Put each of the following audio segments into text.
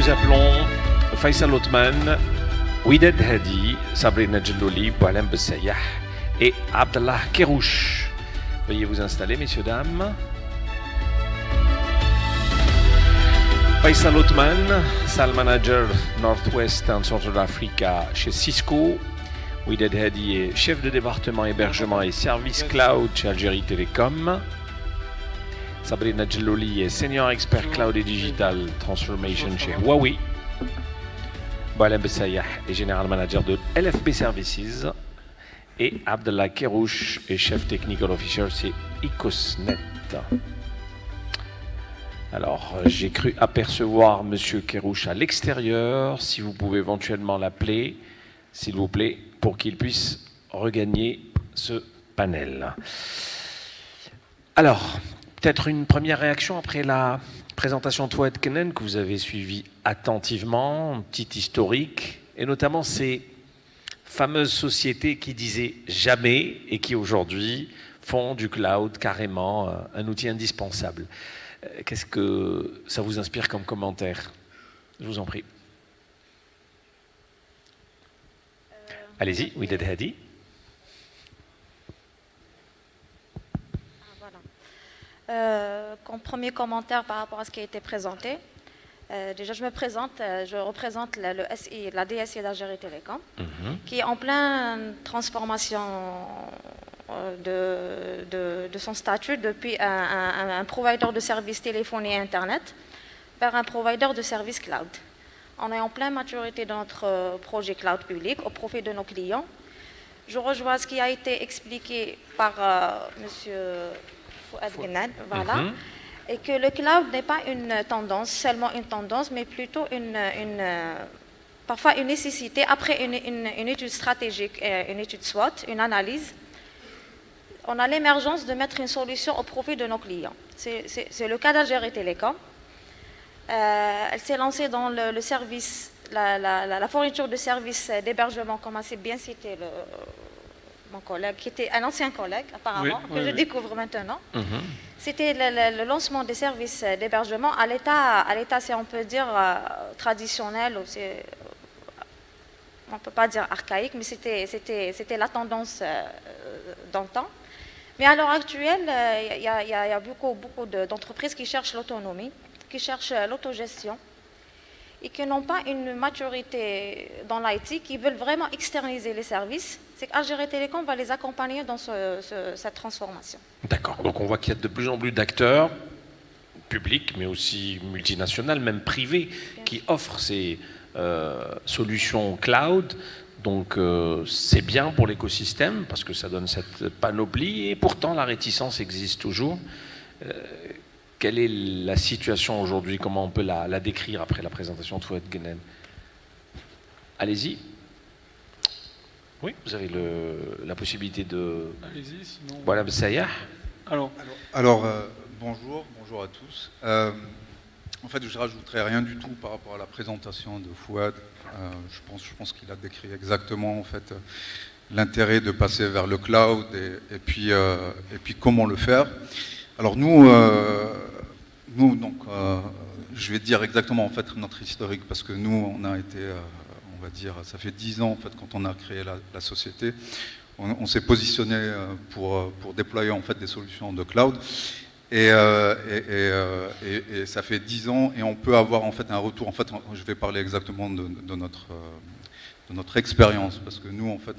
nous appelons Faisal Othman, Widad Hadi, Sabrina Djellouli, Boualem Bessayah et Abdallah Kerouche. Veuillez vous installer, messieurs, dames. Faisal Othman, Sales Manager Northwest and Central Africa chez Cisco. Widad Hadi est chef de département hébergement et service cloud chez Algérie Télécom. Sabrina Djellouli est Senior Expert Cloud et Digital Transformation chez Huawei. Boualem Bessayah est General Manager de LFB Services. Et Abdallah Kerouche est Chef Technical Officer chez Icosnet. Alors, j'ai cru apercevoir Monsieur Kerouche à l'extérieur. Si vous pouvez éventuellement l'appeler, s'il vous plaît, pour qu'il puisse regagner ce panel. Alors, peut-être une première réaction après la présentation de Fouad Kenen que vous avez suivie attentivement, un petit historique, et notamment ces fameuses sociétés qui disaient jamais et qui aujourd'hui font du cloud carrément un outil indispensable. Qu'est-ce que ça vous inspire comme commentaire? Je vous en prie. Allez-y, Widad Hadi. Comme premier commentaire par rapport à ce qui a été présenté, déjà je me présente, je représente la DSI d'Algérie Télécom, qui est en pleine transformation de son statut depuis un provider de services téléphonie et Internet vers un provider de services cloud. On est en pleine maturité de notre projet cloud public au profit de nos clients. Je rejoins ce qui a été expliqué par Monsieur Fouad Kenen, voilà, et que le cloud n'est pas une tendance, seulement une tendance, mais plutôt parfois une nécessité. Après une étude stratégique, une étude SWOT, une analyse, on a l'émergence de mettre une solution au profit de nos clients. C'est le cas d'Algérie Télécom. Elle s'est lancée dans le service, la fourniture de services d'hébergement, comme a bien cité mon collègue, qui était un ancien collègue apparemment, que je découvre maintenant. C'était le lancement des services d'hébergement à l'état, si on peut dire, traditionnel, on ne peut pas dire archaïque, mais c'était la tendance d'antan. Mais à l'heure actuelle, il y a beaucoup d'entreprises qui cherchent l'autonomie, qui cherchent l'autogestion et qui n'ont pas une maturité dans l'IT, qui veulent vraiment externaliser les services. C'est qu'Algérie Télécom va les accompagner dans cette transformation. D'accord, donc on voit qu'il y a de plus en plus d'acteurs publics, mais aussi multinationales, même privés, qui offrent ces solutions cloud. Donc c'est bien pour l'écosystème, parce que ça donne cette panoplie, et pourtant la réticence existe toujours. Quelle est la situation aujourd'hui? Comment on peut la décrire après la présentation de Fouad Kenen? Allez-y. Oui, vous avez la possibilité de... Allez-y, sinon... Voilà, Bessayah. Alors bonjour à tous. En fait, je ne rajouterai rien du tout par rapport à la présentation de Fouad. Je pense qu'il a décrit exactement en fait, l'intérêt de passer vers le cloud et puis comment le faire. Alors nous donc, je vais dire exactement en fait notre historique, parce que nous, on a été, on va dire, ça fait 10 ans en fait quand on a créé la société, on s'est positionné pour déployer en fait des solutions de cloud, et ça fait 10 ans, et on peut avoir en fait un retour. En fait, je vais parler exactement de notre expérience, parce que nous en fait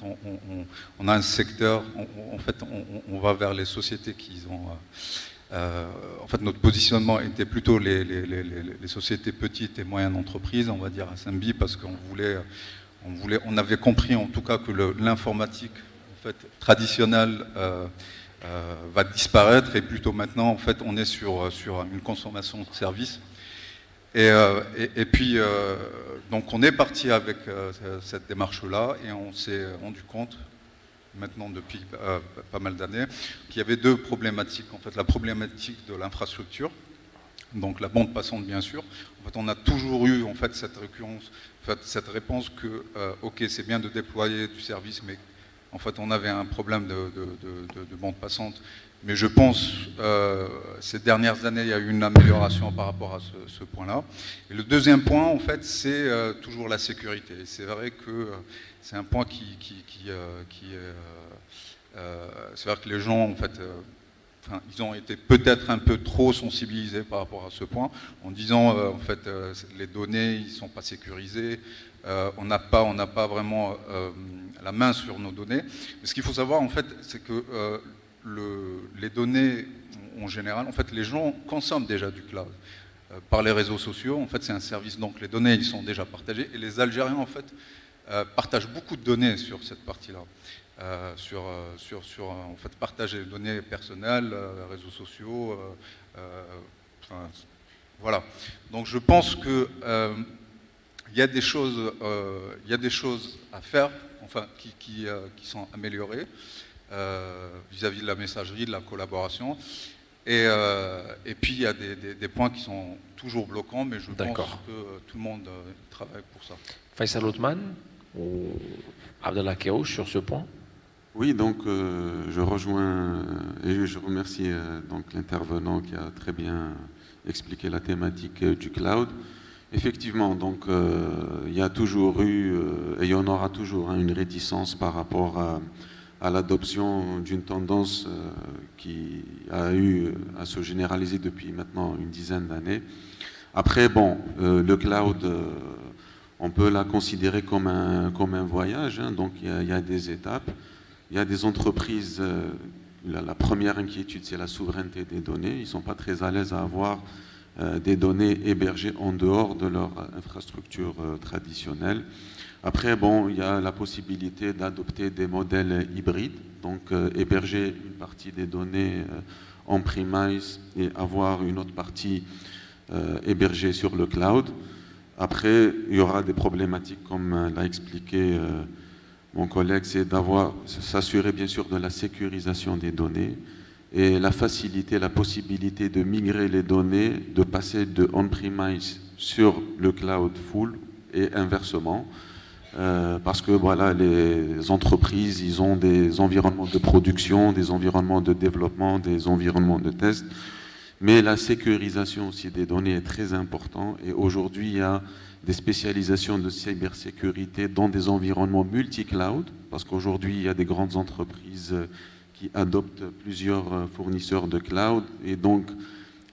on a un secteur, en fait on va vers les sociétés qui ont en fait, notre positionnement était plutôt les sociétés petites et moyennes entreprises, on va dire SMB, parce qu'on avait compris en tout cas que l'informatique en fait, traditionnelle va disparaître, et plutôt maintenant en fait on est sur une consommation de services. Et puis donc on est parti avec cette démarche-là, et on s'est rendu compte maintenant depuis pas mal d'années, qu'il y avait deux problématiques. En fait, la problématique de l'infrastructure, donc la bande passante bien sûr. En fait, on a toujours eu en fait cette réponse que ok, c'est bien de déployer du service, mais en fait, on avait un problème de bande passante. Mais je pense, ces dernières années, il y a eu une amélioration par rapport à ce point-là. Et le deuxième point, en fait, c'est toujours la sécurité. C'est vrai que c'est un point c'est vrai que les gens, en fait, ils ont été peut-être un peu trop sensibilisés par rapport à ce point, en disant, en fait, les données, ils ne sont pas sécurisées, on n'a pas vraiment la main sur nos données. Mais ce qu'il faut savoir, en fait, c'est que les données, en général, en fait, les gens consomment déjà du cloud. Par les réseaux sociaux, en fait, c'est un service, donc les données, ils sont déjà partagées, et les Algériens, en fait, partagent beaucoup de données sur cette partie-là. En fait, partager les données personnelles, réseaux sociaux, voilà. Donc je pense que il y a des choses à faire, enfin, qui sont améliorées vis-à-vis de la messagerie, de la collaboration. Et puis il y a des points qui sont toujours bloquants, mais je pense que tout le monde travaille pour ça. Faisal Othman ou Abdallah Kéouch sur ce point? Oui, donc je rejoins et je remercie donc l'intervenant qui a très bien expliqué la thématique du cloud. Effectivement, donc il y a toujours eu et il y en aura toujours une réticence par rapport à l'adoption d'une tendance qui a eu à se généraliser depuis maintenant une dizaine d'années. Après, bon, le cloud, on peut la considérer comme un voyage, hein, donc il y a des étapes. Il y a des entreprises, la première inquiétude, c'est la souveraineté des données. Ils ne sont pas très à l'aise à avoir des données hébergées en dehors de leur infrastructure traditionnelle. Après, bon, il y a la possibilité d'adopter des modèles hybrides, donc héberger une partie des données en premise et avoir une autre partie hébergée sur le cloud. Après, il y aura des problématiques, comme l'a expliqué mon collègue, c'est s'assurer bien sûr de la sécurisation des données et la faciliter, la possibilité de migrer les données, de passer de on-premise sur le cloud full et inversement. Parce que voilà, les entreprises, ils ont des environnements de production, des environnements de développement, des environnements de test. Mais la sécurisation aussi des données est très importante. Et aujourd'hui, il y a des spécialisations de cybersécurité dans des environnements multi-cloud, parce qu'aujourd'hui, il y a des grandes entreprises qui adoptent plusieurs fournisseurs de cloud, et donc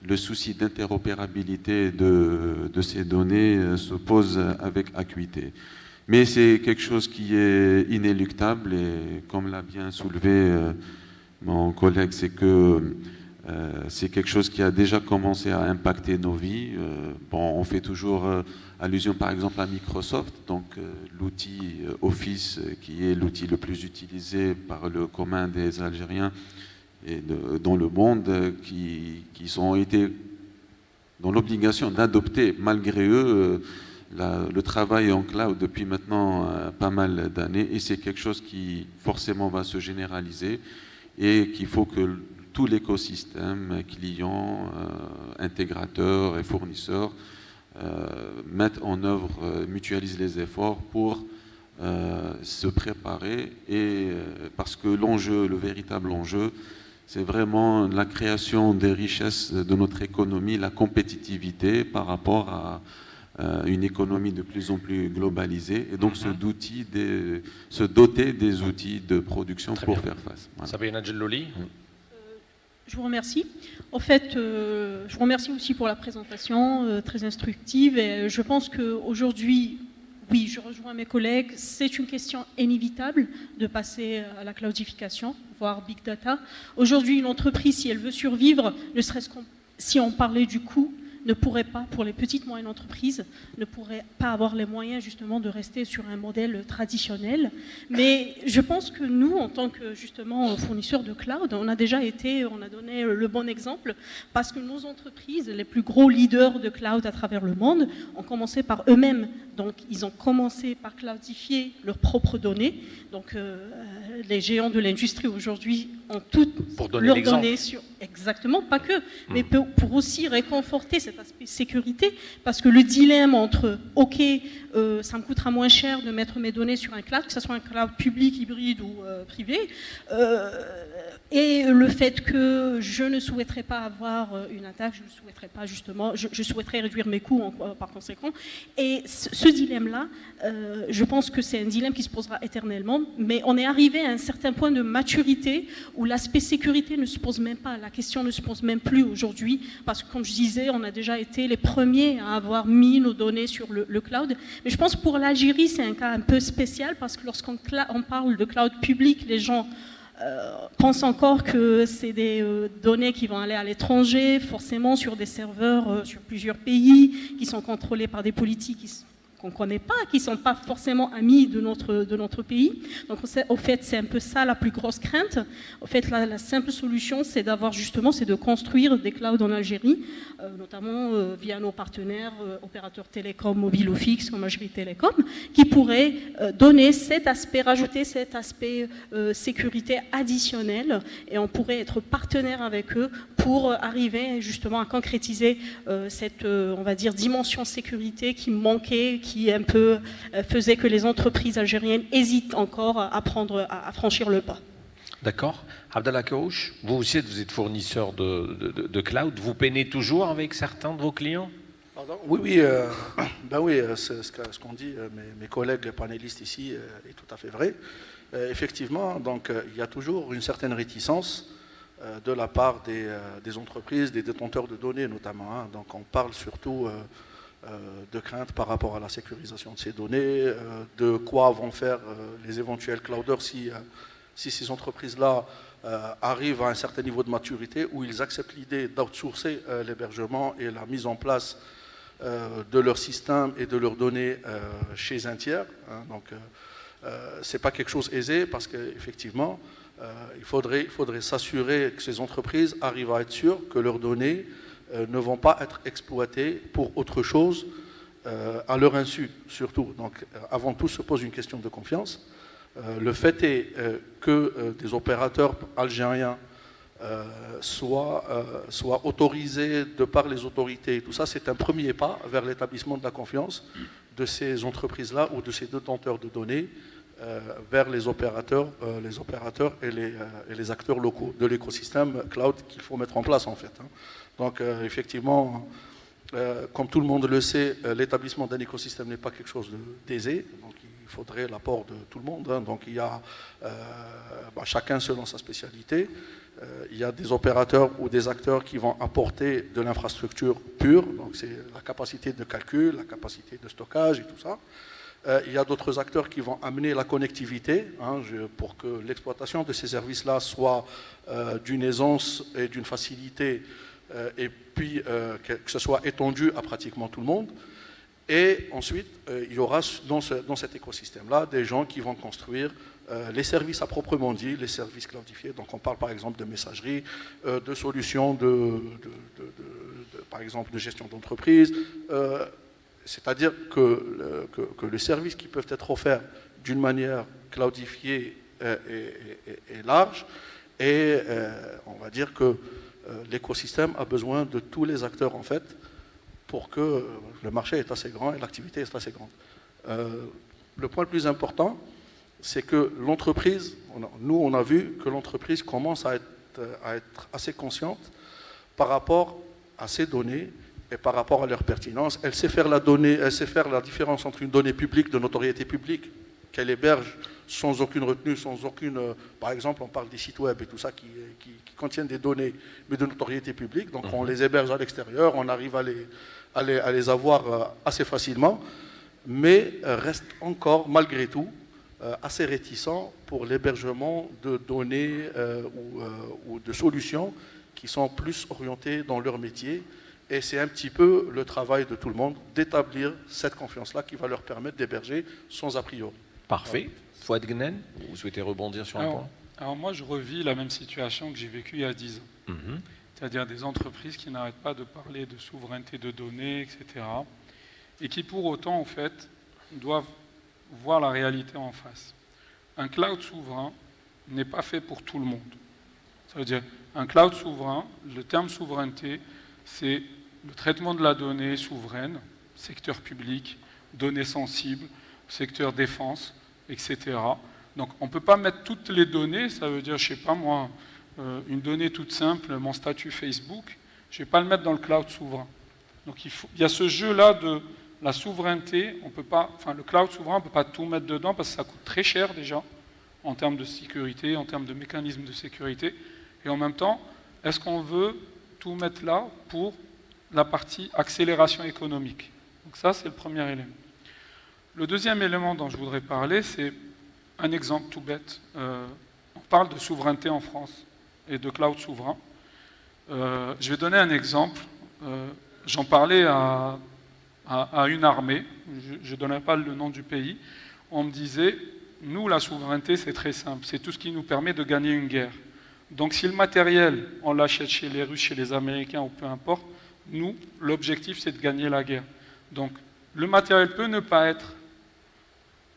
le souci d'interopérabilité de ces données se pose avec acuité. Mais c'est quelque chose qui est inéluctable, et comme l'a bien soulevé mon collègue, c'est que c'est quelque chose qui a déjà commencé à impacter nos vies. Bon, on fait toujours allusion par exemple à Microsoft, donc l'outil Office qui est l'outil le plus utilisé par le commun des Algériens et dans le monde, qui ont été dans l'obligation d'adopter malgré eux le travail en cloud depuis maintenant pas mal d'années, et c'est quelque chose qui forcément va se généraliser et qu'il faut que tout l'écosystème, clients, intégrateurs et fournisseurs, mettent en œuvre, mutualisent les efforts pour se préparer, et parce que l'enjeu, le véritable enjeu, c'est vraiment la création des richesses de notre économie, la compétitivité par rapport à une économie de plus en plus globalisée, et donc se doter des outils de production pour faire face. Voilà. Sabrina Djellouli. Je vous remercie. En fait, je vous remercie aussi pour la présentation très instructive, et je pense qu'aujourd'hui, oui, je rejoins mes collègues, c'est une question inévitable de passer à la cloudification, voire big data. Aujourd'hui, une entreprise, si elle veut survivre, ne serait-ce que si on parlait du coût, ne pourrait pas, pour les petites moyennes entreprises, ne pourrait pas avoir les moyens justement de rester sur un modèle traditionnel. Mais je pense que nous, en tant que justement fournisseurs de cloud, on a donné le bon exemple, parce que nos entreprises, les plus gros leaders de cloud à travers le monde, ont commencé par eux-mêmes. Donc ils ont commencé par cloudifier leurs propres données. Donc les géants de l'industrie aujourd'hui ont toutes Pour donner leurs l'exemple. données sur... Exactement, pas que, mais pour aussi réconforter cet aspect sécurité, parce que le dilemme entre, OK, ça me coûtera moins cher de mettre mes données sur un cloud, que ce soit un cloud public, hybride ou privé, et le fait que je ne souhaiterais pas avoir une attaque, je ne souhaiterais pas justement, je souhaiterais réduire mes coûts par conséquent. Et ce dilemme-là, je pense que c'est un dilemme qui se posera éternellement, mais on est arrivé à un certain point de maturité où l'aspect sécurité ne se pose même pas, la question ne se pose même plus aujourd'hui, parce que comme je disais, on a déjà été les premiers à avoir mis nos données sur le cloud. Mais je pense que pour l'Algérie, c'est un cas un peu spécial, parce que lorsqu'on parle de cloud public, les gens pensent encore que c'est des données qui vont aller à l'étranger, forcément sur des serveurs sur plusieurs pays, qui sont contrôlés par des politiques qu'on ne connaît pas, qui ne sont pas forcément amis de notre pays. Donc au fait, c'est un peu ça la plus grosse crainte. Au fait, la simple solution, c'est de construire des clouds en Algérie, notamment via nos partenaires opérateurs télécoms, mobiles ou fixes, comme Algérie Télécom, qui pourraient donner rajouter cet aspect sécurité additionnel, et on pourrait être partenaire avec eux pour arriver justement à concrétiser cette, on va dire, dimension sécurité qui manquait, qui un peu faisait que les entreprises algériennes hésitent encore à franchir le pas. D'accord. Abdallah Karouch, vous aussi, vous êtes fournisseur de cloud. Vous peinez toujours avec certains de vos clients? Pardon? Oui, oui, ce qu'on dit, mes collègues, les panélistes ici, est tout à fait vrai. Effectivement, donc, il y a toujours une certaine réticence de la part des entreprises, des détenteurs de données notamment. Hein. Donc on parle surtout de crainte par rapport à la sécurisation de ces données, de quoi vont faire les éventuels clouders si ces entreprises-là arrivent à un certain niveau de maturité où ils acceptent l'idée d'outsourcer l'hébergement et la mise en place de leur système et de leurs données chez un tiers. Hein. Donc ce n'est pas quelque chose aisé parce qu'effectivement, il faudrait s'assurer que ces entreprises arrivent à être sûres que leurs données ne vont pas être exploitées pour autre chose à leur insu, surtout. Donc, avant tout, se pose une question de confiance. Le fait est que des opérateurs algériens soient autorisés de par les autorités. Tout ça, c'est un premier pas vers l'établissement de la confiance de ces entreprises-là ou de ces détenteurs de données vers les opérateurs et les acteurs locaux de l'écosystème cloud qu'il faut mettre en place en fait. Hein. Donc effectivement, comme tout le monde le sait, l'établissement d'un écosystème n'est pas quelque chose d'aisé. Donc il faudrait l'apport de tout le monde. Hein. Donc il y a chacun selon sa spécialité. Il y a des opérateurs ou des acteurs qui vont apporter de l'infrastructure pure. Donc c'est la capacité de calcul, la capacité de stockage et tout ça. Il y a d'autres acteurs qui vont amener la connectivité pour que l'exploitation de ces services-là soit d'une aisance et d'une facilité et puis que ce soit étendu à pratiquement tout le monde. Et ensuite, il y aura dans cet écosystème-là des gens qui vont construire les services à proprement dit, les services cloudifiés. Donc on parle par exemple de messagerie, de solutions par exemple de gestion d'entreprise, c'est-à-dire que les services qui peuvent être offerts d'une manière cloudifiée et large, et on va dire que l'écosystème a besoin de tous les acteurs en fait pour que le marché est assez grand et l'activité est assez grande. Le point le plus important, c'est que l'entreprise, nous on a vu que l'entreprise commence à être assez consciente par rapport à ces données et par rapport à leur pertinence. Elle sait faire la différence entre une donnée publique de notoriété publique qu'elle héberge sans aucune retenue, sans aucune... par exemple, on parle des sites web et tout ça qui contiennent des données, mais de notoriété publique. Donc on les héberge à l'extérieur, on arrive à les avoir assez facilement, mais reste encore, malgré tout, assez réticent pour l'hébergement de données ou de solutions qui sont plus orientées dans leur métier. Et c'est un petit peu le travail de tout le monde d'établir cette confiance-là qui va leur permettre d'héberger sans a priori. Parfait. Fouad Gnane, vous souhaitez rebondir sur un point? Alors moi, je revis la même situation que j'ai vécue il y a 10 ans. C'est-à-dire des entreprises qui n'arrêtent pas de parler de souveraineté de données, etc. Et qui pour autant, en fait, doivent voir la réalité en face. Un cloud souverain n'est pas fait pour tout le monde. Ça veut dire un cloud souverain, le terme souveraineté, c'est le traitement de la donnée souveraine, secteur public, données sensibles, secteur défense, etc. Donc on ne peut pas mettre toutes les données, ça veut dire, je ne sais pas moi, une donnée toute simple, mon statut Facebook, je ne vais pas le mettre dans le cloud souverain. Donc il y a ce jeu-là de la souveraineté, le cloud souverain, on ne peut pas tout mettre dedans parce que ça coûte très cher déjà, en termes de sécurité, en termes de mécanismes de sécurité. Et en même temps, est-ce qu'on veut tout mettre là pour la partie accélération économique? Donc ça, c'est le premier élément. Le deuxième élément dont je voudrais parler, c'est un exemple tout bête. On parle de souveraineté en France et de cloud souverain. Je vais donner un exemple. J'en parlais à une armée, je ne donnerai pas le nom du pays. On me disait, nous, la souveraineté, c'est très simple. C'est tout ce qui nous permet de gagner une guerre. Donc si le matériel, on l'achète chez les Russes, chez les Américains ou peu importe, nous, l'objectif, c'est de gagner la guerre. Donc le matériel peut ne pas être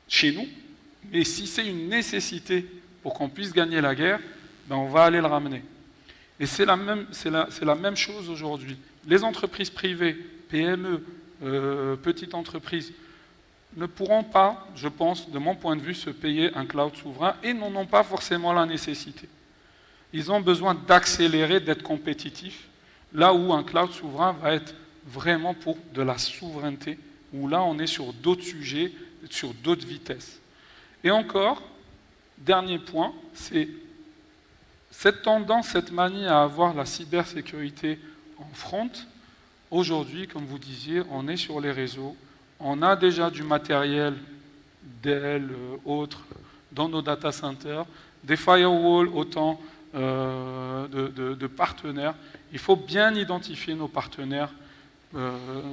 chez nous, mais si c'est une nécessité pour qu'on puisse gagner la guerre, ben on va aller le ramener. Et c'est la même chose aujourd'hui. Les entreprises privées, PME, petites entreprises, ne pourront pas, je pense, de mon point de vue, se payer un cloud souverain et n'en ont pas forcément la nécessité. Ils ont besoin d'accélérer, d'être compétitifs, là où un cloud souverain va être vraiment pour de la souveraineté, où là on est sur d'autres sujets, sur d'autres vitesses. Et encore, dernier point, c'est cette tendance, cette manie à avoir la cybersécurité en front. Aujourd'hui, comme vous disiez, on est sur les réseaux, on a déjà du matériel Dell, autres, dans nos data centers, des firewalls, autant de partenaires. Il faut bien identifier nos partenaires,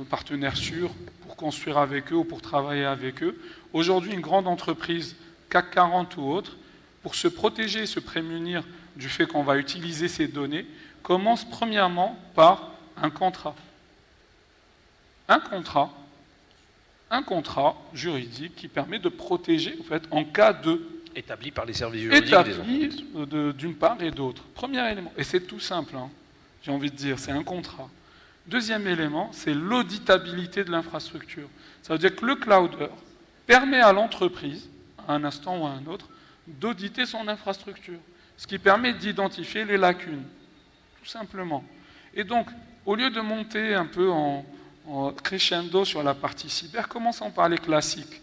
partenaires sûrs, pour construire avec eux ou pour travailler avec eux. Aujourd'hui, une grande entreprise, CAC 40 ou autre, pour se protéger et se prémunir du fait qu'on va utiliser ces données, commence premièrement par un contrat. Un contrat juridique qui permet de protéger, en fait, en cas de... Établi par les services juridiques des entreprises. D'une part et d'autre. Premier élément, et c'est tout simple, hein, j'ai envie de dire, c'est un contrat. Deuxième élément, c'est l'auditabilité de l'infrastructure. Ça veut dire que le clouder permet à l'entreprise, à un instant ou à un autre, d'auditer son infrastructure, ce qui permet d'identifier les lacunes, tout simplement. Et donc, au lieu de monter un peu en crescendo sur la partie cyber, commençons par les classiques,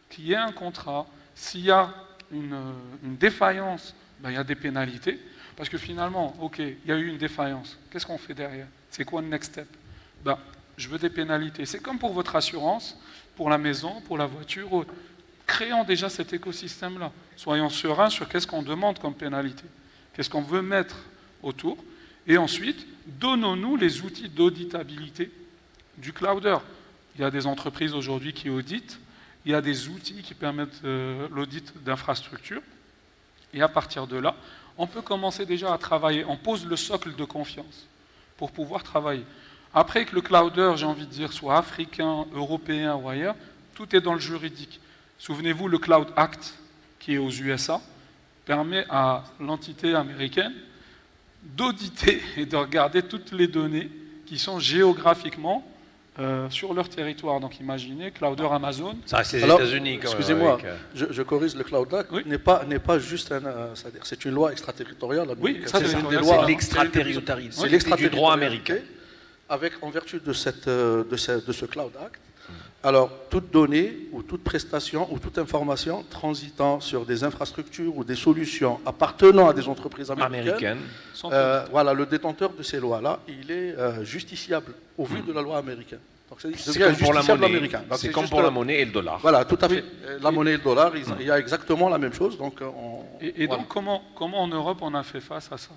qu'il y ait un contrat, s'il y a une défaillance, ben, il y a des pénalités, parce que finalement, ok, il y a eu une défaillance, qu'est-ce qu'on fait derrière? C'est quoi le next step? Ben, je veux des pénalités. C'est comme pour votre assurance, pour la maison, pour la voiture, créons déjà cet écosystème-là. Soyons sereins sur qu'est-ce qu'on demande comme pénalité, qu'est-ce qu'on veut mettre autour, et ensuite, donnons-nous les outils d'auditabilité du clouder. Il y a des entreprises aujourd'hui qui auditent, il y a des outils qui permettent l'audit d'infrastructures, et à partir de là, on peut commencer déjà à travailler. On pose le socle de confiance pour pouvoir travailler. Après que le clouder, j'ai envie de dire, soit africain, européen ou ailleurs, tout est dans le juridique. Souvenez-vous, le Cloud Act, qui est aux USA, permet à l'entité américaine d'auditer et de regarder toutes les données qui sont géographiquement sur leur territoire. Donc imaginez, Clouder Amazon... Ça reste les États-Unis quand même. Excusez-moi, je corrige, le Cloud Act oui. n'est pas juste c'est une loi extraterritoriale. Oui, c'est l'extraterritorialité. C'est l'extraterritorialité du droit américain. En vertu de ce Cloud Act, alors toute donnée ou toute prestation ou toute information transitant sur des infrastructures ou des solutions appartenant à des entreprises américaines, voilà, le détenteur de ces lois-là, il est justiciable au vu de la loi américaine. Donc c'est comme pour la monnaie. C'est comme pour la monnaie et le dollar. Voilà, tout à fait. La monnaie et le dollar, il y a exactement la même chose. Donc, donc comment en Europe on a fait face à ça?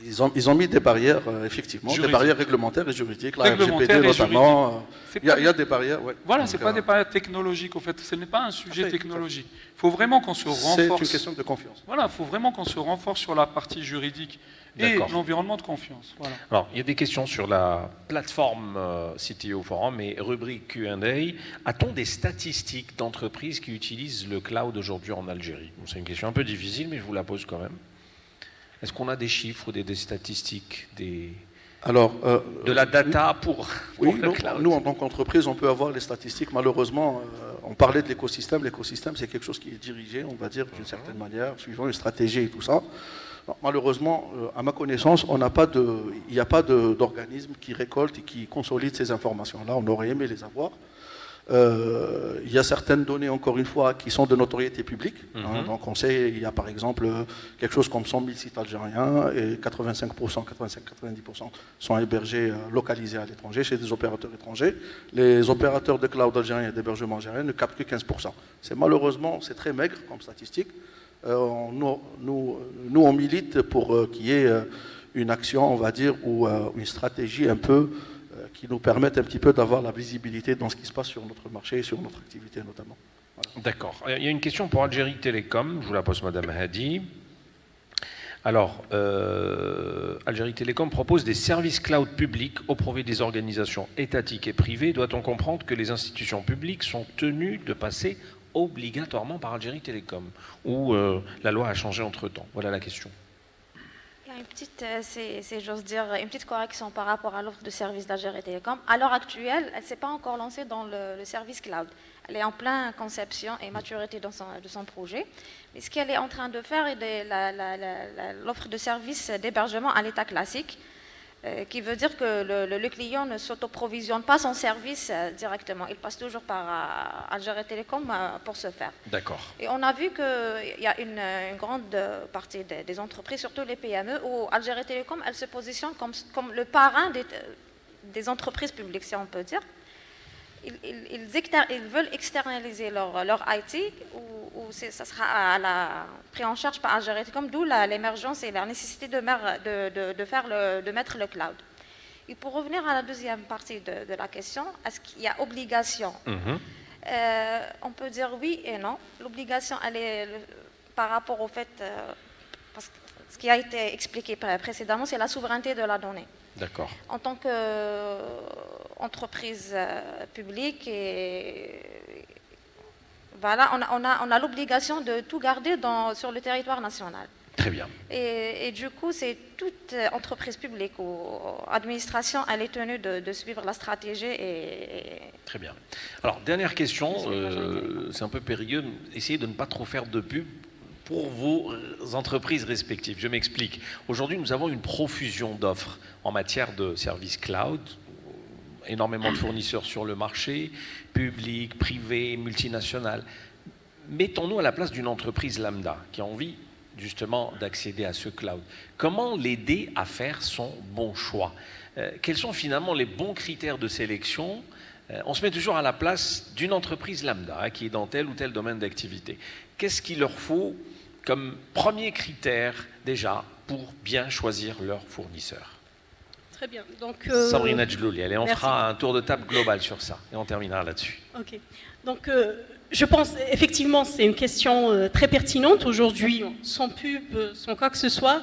Ils ont mis des barrières, effectivement, des barrières réglementaires et juridiques, la RGPD notamment. Il y a des barrières. Ouais. Voilà, ce n'est pas des barrières technologiques, au fait. Ce n'est pas un sujet technologique. Il faut vraiment qu'on se renforce. C'est une question de confiance. Voilà, il faut vraiment qu'on se renforce sur la partie juridique et l'environnement de confiance. Voilà. Alors, il y a des questions sur la plateforme CTO Forum et rubrique Q&A. A-t-on des statistiques d'entreprises qui utilisent le cloud aujourd'hui en Algérie? C'est une question un peu difficile, mais je vous la pose quand même. Est-ce qu'on a des chiffres ou des statistiques, Alors, de la data pour oui, le cloud? nous, en tant qu'entreprise, on peut avoir les statistiques. Malheureusement, on parlait de l'écosystème. L'écosystème, c'est quelque chose qui est dirigé, on va dire, d'une certaine manière, suivant une stratégie et tout ça. Non, malheureusement, à ma connaissance, il n'y a pas d'organisme qui récolte et qui consolide ces informations-là. On aurait aimé les avoir. Il y a certaines données, encore une fois, qui sont de notoriété publique. Donc on sait, il y a par exemple quelque chose comme 100 000 sites algériens et 85-90% sont hébergés, localisés à l'étranger, chez des opérateurs étrangers. Les opérateurs de cloud algériens et d'hébergement algérien ne captent que 15%. Malheureusement, c'est très maigre comme statistique. Nous, on milite pour qu'il y ait une action, on va dire, ou une stratégie un peu qui nous permettent un petit peu d'avoir la visibilité dans ce qui se passe sur notre marché et sur notre activité notamment. Voilà. D'accord. Il y a une question pour Algérie Télécom, je vous la pose Madame Hadi. Alors, Algérie Télécom propose des services cloud publics au profit des organisations étatiques et privées. Doit-on comprendre que les institutions publiques sont tenues de passer obligatoirement par Algérie Télécom ou la loi a changé entre-temps? Voilà la question. Il y a une petite, j'ose dire, une petite correction par rapport à l'offre de service d'Algérie Télécom. À l'heure actuelle, elle ne s'est pas encore lancée dans le service cloud. Elle est en pleine conception et maturité de son projet. Mais ce qu'elle est en train de faire est l'offre de service d'hébergement à l'état classique, qui veut dire que le client ne s'autoprovisionne pas son service directement. Il passe toujours par Algérie Télécom pour ce faire. D'accord. Et on a vu qu'il y a une grande partie des entreprises, surtout les PME, où Algérie Télécom, elle se positionne comme le parrain des entreprises publiques, si on peut dire. Ils veulent externaliser leur IT, ou ça sera pris en charge par Algérie Télécom, d'où l'émergence et la nécessité de mettre le cloud. Et pour revenir à la deuxième partie de la question, est-ce qu'il y a obligation? On peut dire oui et non. L'obligation, elle est par rapport au fait, parce que ce qui a été expliqué précédemment, c'est la souveraineté de la donnée. D'accord. En tant qu'entreprise publique, voilà, on a l'obligation de tout garder sur le territoire national. Très bien. Et du coup, c'est toute entreprise publique ou administration, elle est tenue de suivre la stratégie. Très bien. Alors, dernière question, c'est un peu périlleux, essayez de ne pas trop faire de pub pour vos entreprises respectives. Je m'explique. Aujourd'hui, nous avons une profusion d'offres en matière de services cloud, énormément de fournisseurs sur le marché, public, privé, multinational. Mettons-nous à la place d'une entreprise lambda qui a envie justement d'accéder à ce cloud. Comment l'aider à faire son bon choix? Quels sont finalement les bons critères de sélection? On se met toujours à la place d'une entreprise lambda qui est dans tel ou tel domaine d'activité. Qu'est-ce qu'il leur faut comme premier critère déjà pour bien choisir leur fournisseur? Très bien. Donc, Sabrina Djlouli, allez, on merci. fera un tour de table global sur ça et on terminera là-dessus. Ok. Donc, je pense effectivement c'est une question très pertinente aujourd'hui, sans pub, sans quoi que ce soit.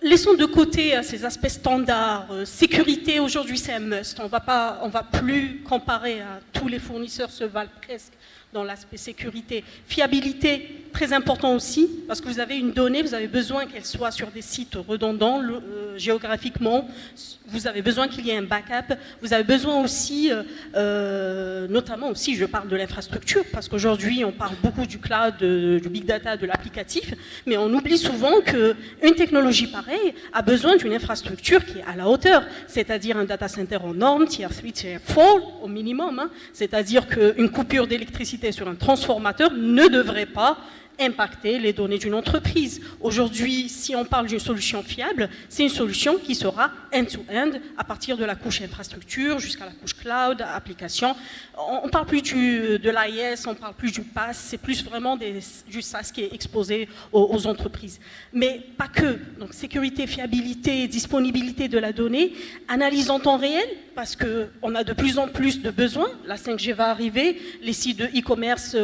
Laissons de côté ces aspects standards. Sécurité, aujourd'hui, c'est un must. On va plus comparer à tous les fournisseurs se valent presque dans l'aspect sécurité. Fiabilité, très important aussi, parce que vous avez une donnée, vous avez besoin qu'elle soit sur des sites redondants géographiquement, vous avez besoin qu'il y ait un backup, vous avez besoin aussi, notamment aussi, je parle de l'infrastructure, parce qu'aujourd'hui, on parle beaucoup du cloud, du big data, de l'applicatif, mais on oublie souvent qu'une technologie pareille a besoin d'une infrastructure qui est à la hauteur, c'est-à-dire un data center en norme, tier 3, tier 4 au minimum, hein, c'est-à-dire qu'une coupure d'électricité sur un transformateur ne devrait pas impacter les données d'une entreprise. Aujourd'hui, si on parle d'une solution fiable, c'est une solution qui sera end-to-end à partir de la couche infrastructure jusqu'à la couche cloud, application. On ne parle plus de l'AIS, on ne parle plus du PaaS, c'est plus vraiment du SaaS qui est exposé aux entreprises. Mais pas que. Donc sécurité, fiabilité, disponibilité de la donnée, analyse en temps réel, parce qu'on a de plus en plus de besoins. La 5G va arriver, les sites de e-commerce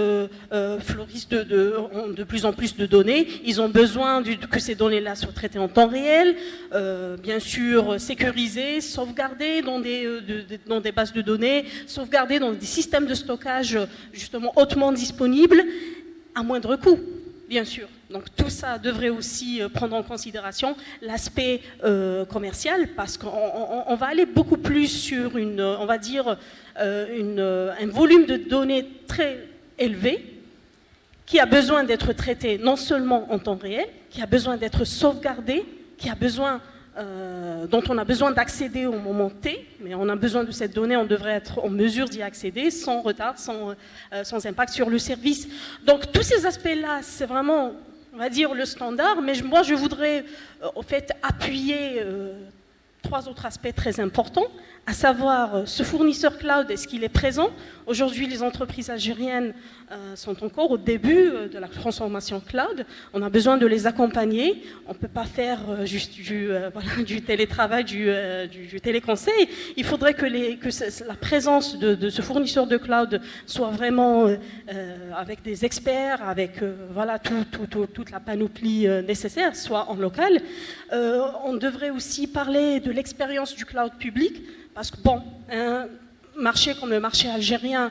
fleurissent de plus en plus de données. Ils ont besoin que ces données-là soient traitées en temps réel, bien sûr sécurisées, sauvegardées dans des bases de données, sauvegardées dans des systèmes de stockage justement hautement disponibles, à moindre coût. bien sûr. Donc tout ça devrait aussi prendre en considération l'aspect commercial, parce qu'on va aller beaucoup plus sur on va dire, un volume de données très élevé, qui a besoin d'être traité non seulement en temps réel, qui a besoin d'être sauvegardé, dont on a besoin d'accéder au moment T, mais on a besoin de cette donnée, on devrait être en mesure d'y accéder sans retard, sans impact sur le service. Donc tous ces aspects-là, c'est vraiment, on va dire, le standard, mais moi je voudrais en fait appuyer 3 autres aspects très importants, à savoir ce fournisseur cloud, est-ce qu'il est présent? Aujourd'hui, les entreprises algériennes sont encore au début de la transformation cloud. On a besoin de les accompagner. On ne peut pas faire juste du télétravail, du téléconseil. Il faudrait que la présence de ce fournisseur de cloud soit vraiment avec des experts, avec toute la panoplie nécessaire, soit en local. On devrait aussi parler de l'expérience du cloud public, parce que un marché comme le marché algérien,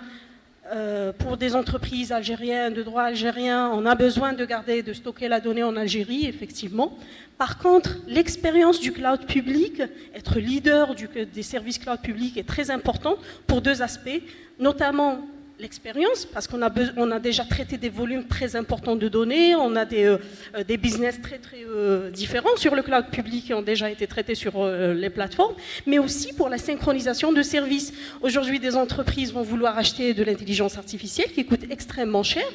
pour des entreprises algériennes, de droit algérien, on a besoin de stocker la donnée en Algérie, effectivement. Par contre, l'expérience du cloud public, être leader des services cloud publics est très importante pour 2 aspects, notamment l'expérience, parce qu'on a déjà traité des volumes très importants de données, on a des business très très différents sur le cloud public qui ont déjà été traités sur les plateformes, mais aussi pour la synchronisation de services. Aujourd'hui, des entreprises vont vouloir acheter de l'intelligence artificielle qui coûte extrêmement cher,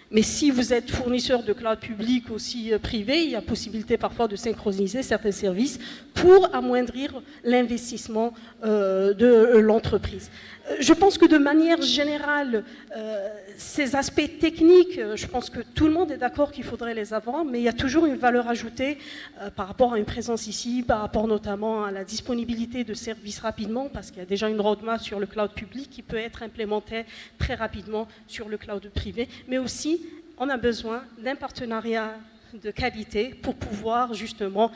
mais si vous êtes fournisseur de cloud public aussi privé, il y a possibilité parfois de synchroniser certains services pour amoindrir l'investissement de l'entreprise. Je pense que de manière générale, ces aspects techniques, je pense que tout le monde est d'accord qu'il faudrait les avoir, mais il y a toujours une valeur ajoutée par rapport à une présence ici, par rapport notamment à la disponibilité de services rapidement, parce qu'il y a déjà une roadmap sur le cloud public qui peut être implémentée très rapidement sur le cloud privé, mais aussi on a besoin d'un partenariat de qualité pour pouvoir justement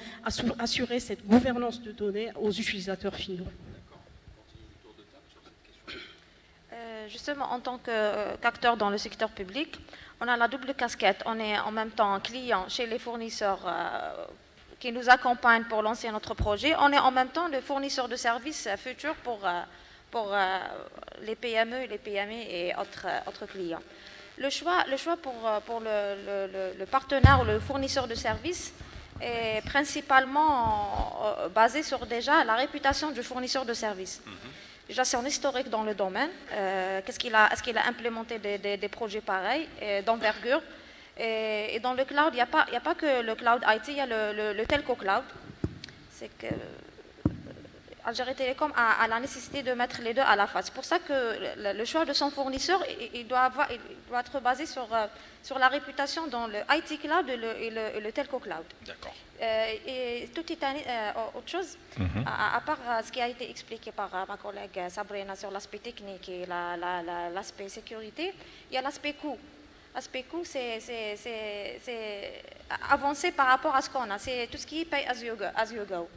assurer cette gouvernance de données aux utilisateurs finaux. Justement, en tant qu'acteur dans le secteur public, on a la double casquette. On est en même temps client chez les fournisseurs qui nous accompagnent pour lancer notre projet. On est en même temps le fournisseur de services futurs pour les PME, les PME et autres clients. Le choix pour le partenaire ou le fournisseur de services est principalement basé sur déjà la réputation du fournisseur de services. Déjà, son historique dans le domaine, est-ce qu'il a implémenté des projets pareils, d'envergure. Et dans le cloud, il n'y a pas que le cloud IT, il y a le telco cloud. C'est que Algérie Télécom a la nécessité de mettre les deux à la fois. C'est pour ça que le choix de son fournisseur, il doit être basé sur la réputation dans le IT cloud et le telco cloud. D'accord. Et tout est autre chose, à part ce qui a été expliqué par ma collègue Sabrina sur l'aspect technique et l'aspect sécurité, il y a l'aspect coût. L'aspect coût, c'est avancé par rapport à ce qu'on a. C'est tout ce qui est pay as you go.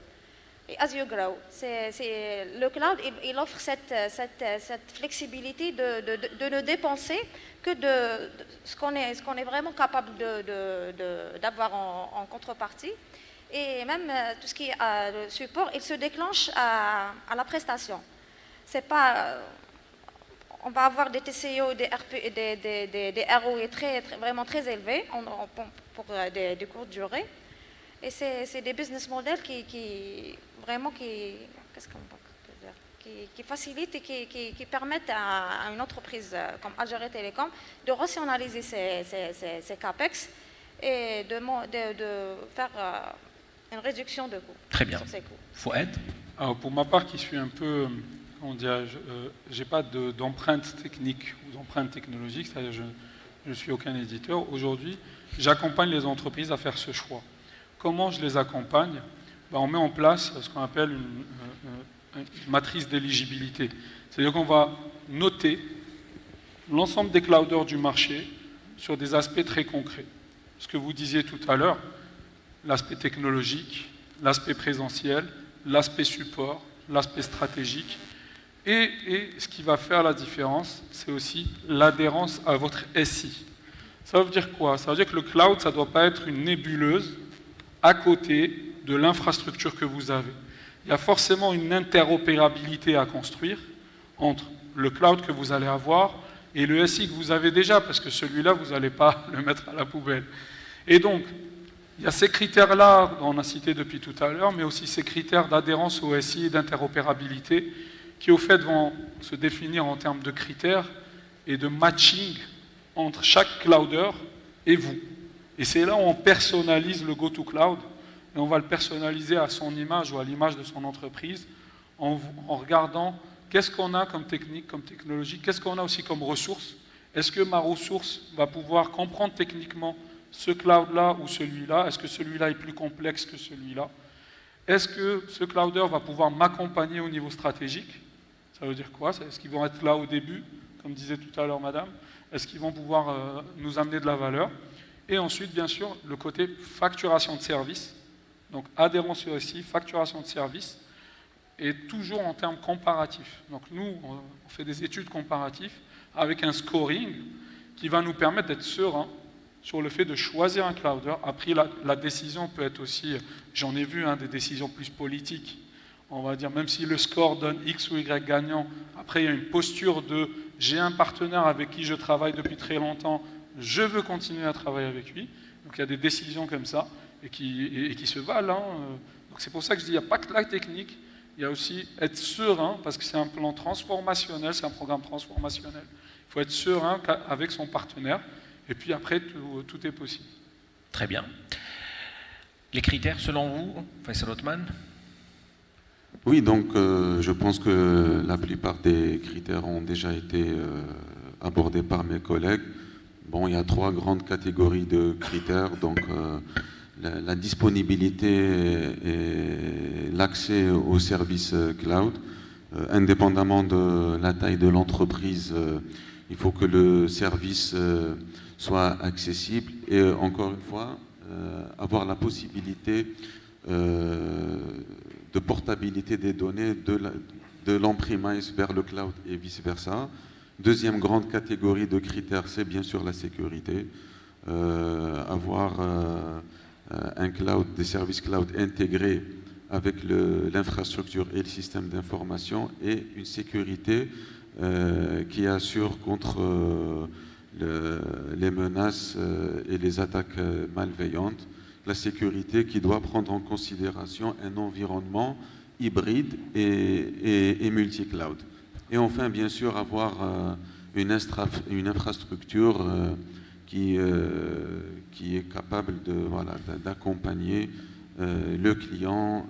Et as you grow, le cloud, il offre cette flexibilité de ne dépenser que de ce qu'on est vraiment capable d'avoir en contrepartie. Et même tout ce qui est le support, il se déclenche à la prestation. C'est pas, on va avoir des TCO, des ROI vraiment très élevés pour des courtes durées. Et c'est des business models qui facilitent et qui permettent à une entreprise comme Algérie Télécom de rationaliser ses CAPEX et de faire une réduction de coûts. Très bien. Sur ces coûts. Fouad ? Alors pour ma part, qui suis un peu, j'ai pas d'empreinte technique ou d'empreinte technologique, c'est-à-dire je ne suis aucun éditeur. Aujourd'hui, j'accompagne les entreprises à faire ce choix. Comment je les accompagne ? On met en place ce qu'on appelle une matrice d'éligibilité. C'est-à-dire qu'on va noter l'ensemble des clouders du marché sur des aspects très concrets. Ce que vous disiez tout à l'heure, l'aspect technologique, l'aspect présentiel, l'aspect support, l'aspect stratégique. Et ce qui va faire la différence, c'est aussi l'adhérence à votre SI. Ça veut dire quoi? Ça veut dire que le cloud, ça ne doit pas être une nébuleuse à côté de l'infrastructure que vous avez. Il y a forcément une interopérabilité à construire entre le cloud que vous allez avoir et le SI que vous avez déjà, parce que celui-là, vous n'allez pas le mettre à la poubelle. Et donc, il y a ces critères-là, on a cité depuis tout à l'heure, mais aussi ces critères d'adhérence au SI et d'interopérabilité, qui au fait vont se définir en termes de critères et de matching entre chaque clouder et vous. Et c'est là où on personnalise le go-to-cloud, et on va le personnaliser à son image ou à l'image de son entreprise, en regardant qu'est-ce qu'on a comme technique, comme technologie, qu'est-ce qu'on a aussi comme ressources. Est-ce que ma ressource va pouvoir comprendre techniquement ce cloud-là ou celui-là? Est-ce que celui-là est plus complexe que celui-là? Est-ce que ce clouder va pouvoir m'accompagner au niveau stratégique? Ça veut dire quoi? Est-ce qu'ils vont être là au début, comme disait tout à l'heure madame? Est-ce qu'ils vont pouvoir nous amener de la valeur? Et ensuite, bien sûr, le côté facturation de services. Donc, adhérence au SI, facturation de services, et toujours en termes comparatifs. Donc, nous, on fait des études comparatives avec un scoring qui va nous permettre d'être serein sur le fait de choisir un clouder. Après, la décision peut être aussi, j'en ai vu, des décisions plus politiques. On va dire, même si le score donne X ou Y gagnant, après, il y a une posture de j'ai un partenaire avec qui je travaille depuis très longtemps, je veux continuer à travailler avec lui. Donc, il y a des décisions comme ça et qui se valent. Donc, c'est pour ça que je dis, il n'y a pas que la technique, il y a aussi être serein, parce que c'est un plan transformationnel, c'est un programme transformationnel. Il faut être serein avec son partenaire, et puis après, tout est possible. Très bien. Les critères, selon vous, Faisal Othman? Oui, donc je pense que la plupart des critères ont déjà été abordés par mes collègues. Bon, il y a 3 grandes catégories de critères, donc la disponibilité et l'accès aux services cloud. Indépendamment de la taille de l'entreprise, il faut que le service soit accessible et encore une fois, avoir la possibilité de portabilité des données de l'on-premise vers le cloud et vice-versa. Deuxième grande catégorie de critères, c'est bien sûr la sécurité. Avoir un cloud, des services cloud intégrés avec l'infrastructure et le système d'information et une sécurité qui assure contre les menaces et les attaques malveillantes. La sécurité qui doit prendre en considération un environnement hybride et multi-cloud. Et enfin, bien sûr, avoir une infrastructure qui est capable d'accompagner le client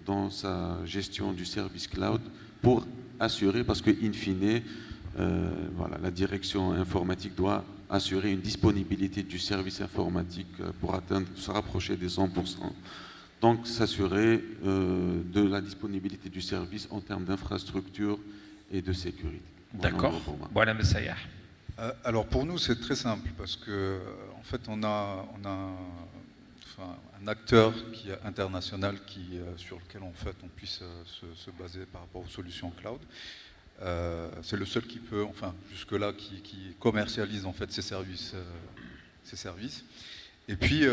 dans sa gestion du service cloud pour assurer, parce que in fine, la direction informatique doit assurer une disponibilité du service informatique pour se rapprocher des 100%. Donc s'assurer de la disponibilité du service en termes d'infrastructure et de sécurité. D'accord. Voilà, Messayah. Alors pour nous c'est très simple parce que en fait on a un acteur qui est international sur lequel en fait on puisse se baser par rapport aux solutions cloud. C'est le seul qui peut, jusque-là, qui commercialise en fait ces services. Et puis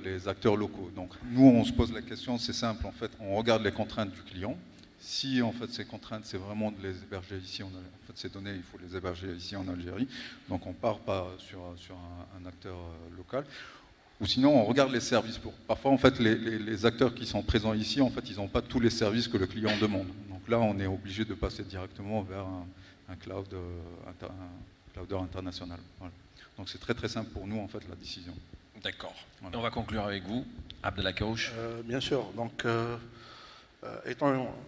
les acteurs locaux. Donc nous, on se pose la question, c'est simple, en fait, on regarde les contraintes du client. Si en fait ces contraintes, c'est vraiment de les héberger ici, ces données, il faut les héberger ici en Algérie. Donc on part pas sur un acteur local. Ou sinon, on regarde les services. Parfois, en fait, les acteurs qui sont présents ici, en fait, ils n'ont pas tous les services que le client demande. Donc là, on est obligé de passer directement vers un clouder international. Voilà. Donc c'est très très simple pour nous, en fait, la décision. D'accord. Voilà. On va conclure avec vous, Abdellah Kaouch. Bien sûr. Donc,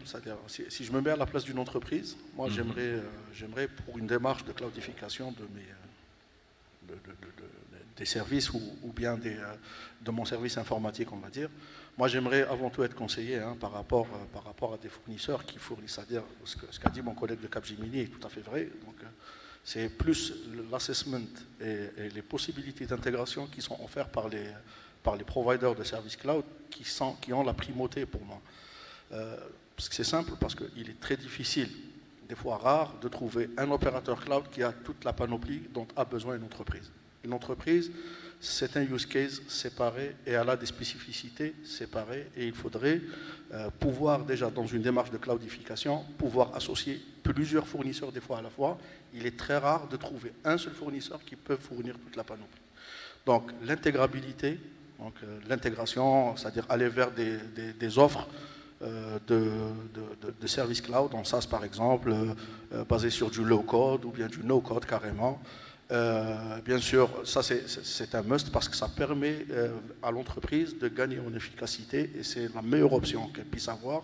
c'est-à-dire, si je me mets à la place d'une entreprise, moi, j'aimerais pour une démarche de cloudification des services ou bien de mon service informatique, on va dire. Moi, j'aimerais avant tout être conseillé par rapport à des fournisseurs qui fournissent, c'est-à-dire ce qu'a dit mon collègue de Capgemini est tout à fait vrai. Donc, c'est plus l'assessment et les possibilités d'intégration qui sont offertes par les providers de services cloud qui ont la primauté pour moi. Parce que c'est simple, parce qu'il est très difficile des fois rare de trouver un opérateur cloud qui a toute la panoplie dont a besoin une entreprise. Une entreprise, c'est un use case séparé et elle a des spécificités séparées et il faudrait pouvoir déjà dans une démarche de cloudification, pouvoir associer plusieurs fournisseurs des fois à la fois. Il est très rare de trouver un seul fournisseur qui peut fournir toute la panoplie. Donc l'intégrabilité, l'intégration, c'est-à-dire aller vers des offres de services cloud, en SaaS par exemple, basés sur du low-code ou bien du no-code carrément. Bien sûr, ça c'est un must parce que ça permet à l'entreprise de gagner en efficacité et c'est la meilleure option qu'elle puisse avoir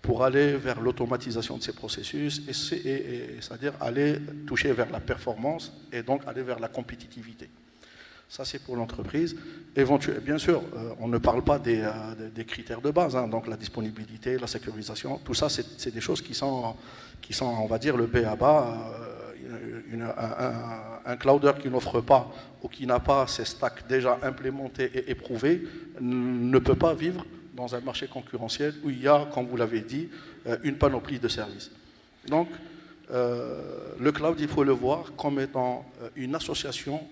pour aller vers l'automatisation de ces processus et c'est-à-dire aller toucher vers la performance et donc aller vers la compétitivité. Ça, c'est pour l'entreprise. Bien sûr, on ne parle pas des critères de base, hein, donc la disponibilité, la sécurisation, tout ça, c'est des choses qui sont, on va dire, le B à bas. Un clouder qui n'offre pas ou qui n'a pas ces stacks déjà implémentés et éprouvés ne peut pas vivre dans un marché concurrentiel où il y a, comme vous l'avez dit, une panoplie de services. Donc, le cloud, il faut le voir comme étant une association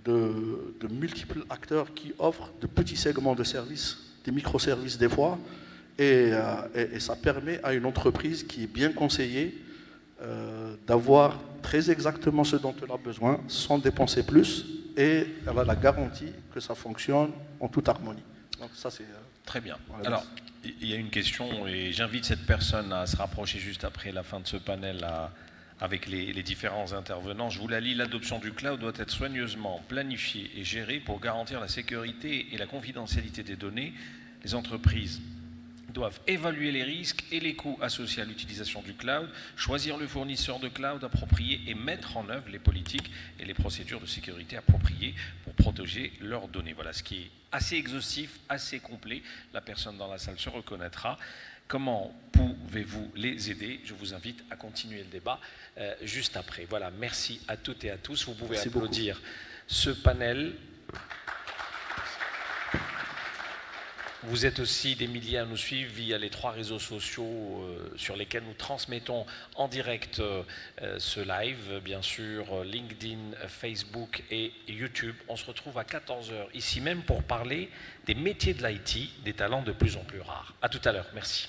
de multiples acteurs qui offrent de petits segments de services, des microservices des fois, et ça permet à une entreprise qui est bien conseillée d'avoir très exactement ce dont elle a besoin sans dépenser plus, et elle a la garantie que ça fonctionne en toute harmonie. Donc ça c'est très bien. Voilà. Alors, il y a une question et j'invite cette personne à se rapprocher juste après la fin de ce panel avec les différents intervenants. Je vous la lis. L'adoption du cloud doit être soigneusement planifiée et gérée pour garantir la sécurité et la confidentialité des données. Les entreprises doivent évaluer les risques et les coûts associés à l'utilisation du cloud, choisir le fournisseur de cloud approprié et mettre en œuvre les politiques et les procédures de sécurité appropriées pour protéger leurs données. Voilà ce qui est assez exhaustif, assez complet. La personne dans la salle se reconnaîtra. Comment pouvez-vous les aider? Je vous invite à continuer le débat juste après. Voilà, merci à toutes et à tous. Vous pouvez applaudir ce panel. Vous êtes aussi des milliers à nous suivre via les 3 réseaux sociaux sur lesquels nous transmettons en direct ce live, bien sûr LinkedIn, Facebook et YouTube. On se retrouve à 14h ici même pour parler des métiers de l'IT, des talents de plus en plus rares. À tout à l'heure, merci.